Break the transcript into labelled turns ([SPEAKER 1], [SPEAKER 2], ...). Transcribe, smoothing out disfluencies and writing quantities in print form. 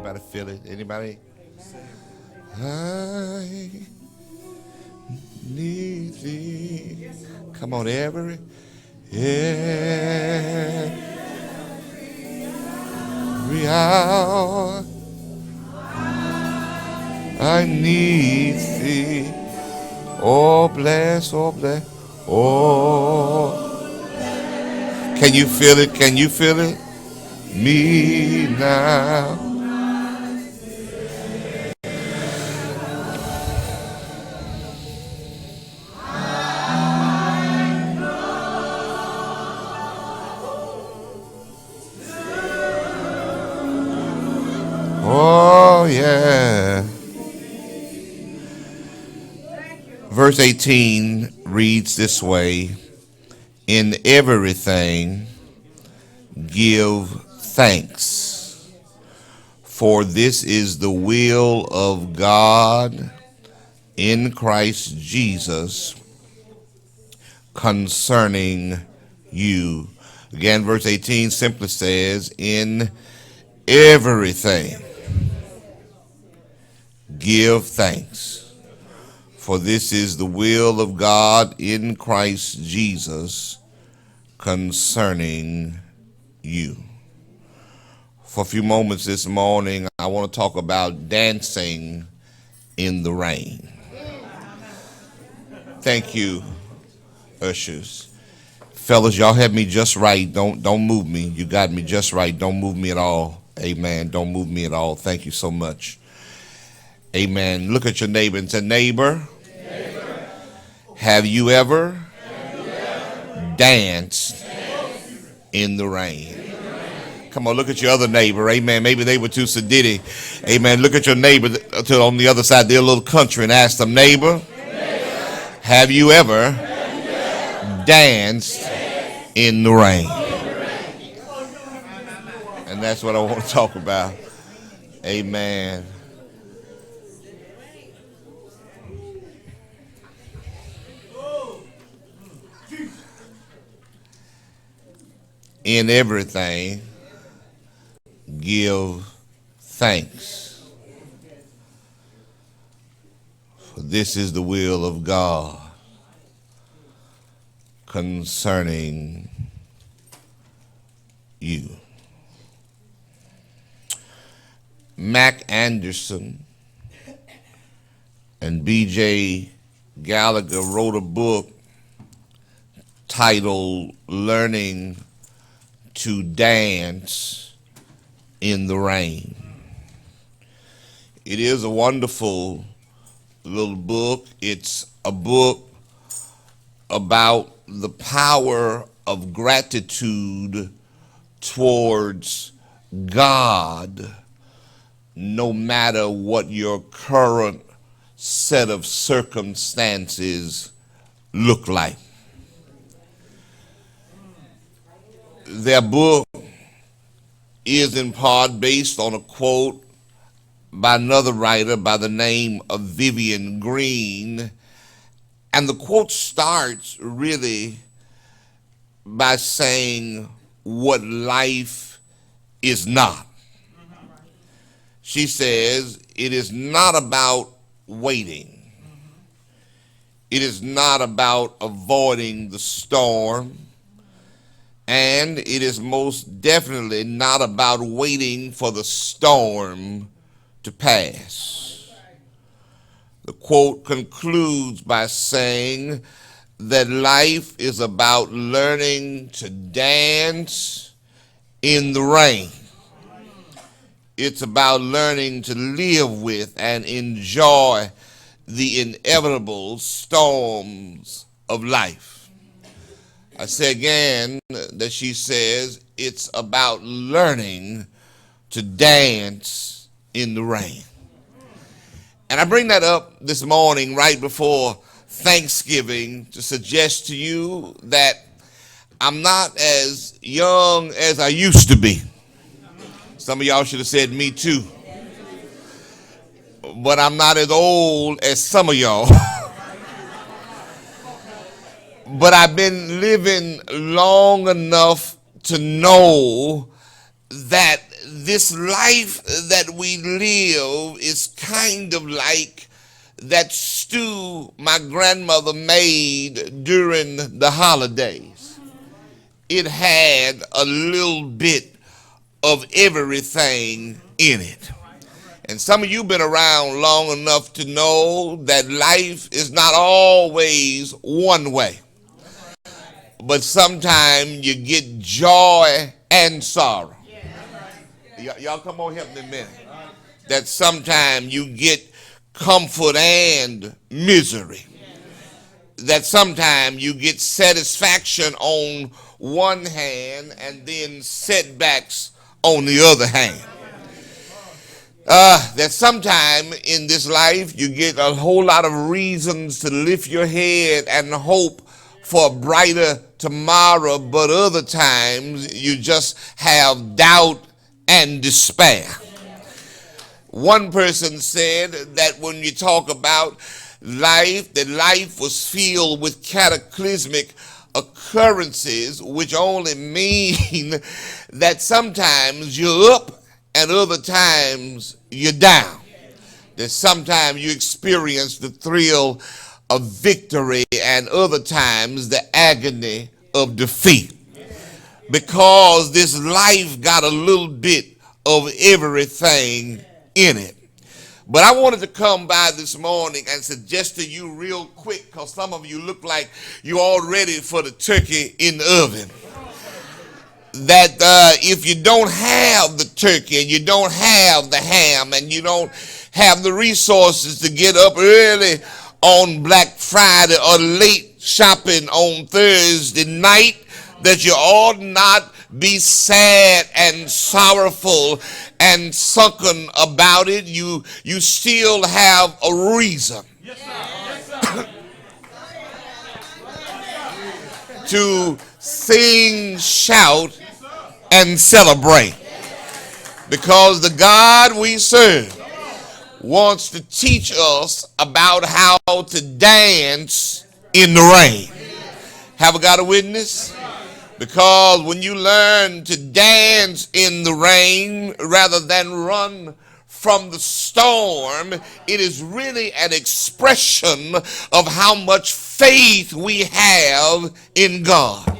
[SPEAKER 1] Anybody feel it? Anybody? I need thee. Come on, every hour I need thee. Oh, bless, oh, bless. Oh, can you feel it? Can you feel it? Me now. Oh, yeah. Verse 18 reads this way: in everything give thanks, for this is the will of God in Christ Jesus concerning you. Again, verse 18 simply says, in everything give thanks, for this is the will of God in Christ Jesus concerning you. For a few moments this morning, I want to talk about dancing in the rain. Thank you, ushers. Fellas, y'all have me just right. Don't move me. You got me just right. Don't move me at all. Amen. Don't move me at all. Thank you so much. Amen. Look at your neighbor and say, neighbor, have you ever danced in the rain? Come on, look at your other neighbor. Amen. Maybe they were too sedity. Amen. Look at your neighbor on the other side, their little country, and ask them, neighbor, have you ever danced in the rain? And that's what I want to talk about. Amen. In everything, give thanks, for this is the will of God concerning you. Mac Anderson and B.J. Gallagher wrote a book titled Learning to Dance in the Rain. It is a wonderful little book. It's a book about the power of gratitude towards God, no matter what your current set of circumstances look like. Their book is in part based on a quote by another writer by the name of Vivian Green. And the quote starts really by saying what life is not. She says, it is not about waiting. It is not about avoiding the storm. And it is most definitely not about waiting for the storm to pass. The quote concludes by saying that life is about learning to dance in the rain. It's about learning to live with and enjoy the inevitable storms of life. I say again that she says it's about learning to dance in the rain. And I bring that up this morning right before Thanksgiving to suggest to you that I'm not as young as I used to be. Some of y'all should have said me too. But I'm not as old as some of y'all. But I've been living long enough to know that this life that we live is kind of like that stew my grandmother made during the holidays. It had a little bit of everything in it. And some of you been around long enough to know that life is not always one way. But sometimes you get joy and sorrow. Y'all come on, help me a minute. That sometimes you get comfort and misery. That sometimes you get satisfaction on one hand and then setbacks on the other hand. That sometime in this life you get a whole lot of reasons to lift your head and hope for a brighter tomorrow, but other times you just have doubt and despair. One person said that when you talk about life, that life was filled with cataclysmic occurrences, which only mean that sometimes you're up and other times you're down. That sometimes you experience the thrill of victory and other times the agony of defeat. Because this life got a little bit of everything in it. But I wanted to come by this morning and suggest to you real quick, because some of you look like you're all ready for the turkey in the oven, that if you don't have the turkey and you don't have the ham and you don't have the resources to get up early on Black Friday or late shopping on Thursday night, that you ought not be sad and sorrowful and sunken about it. You still have a reason to sing, shout, and celebrate. Because the God we serve wants to teach us about how to dance in the rain. Have I got a witness? Because when you learn to dance in the rain rather than run from the storm, it is really an expression of how much faith we have in God.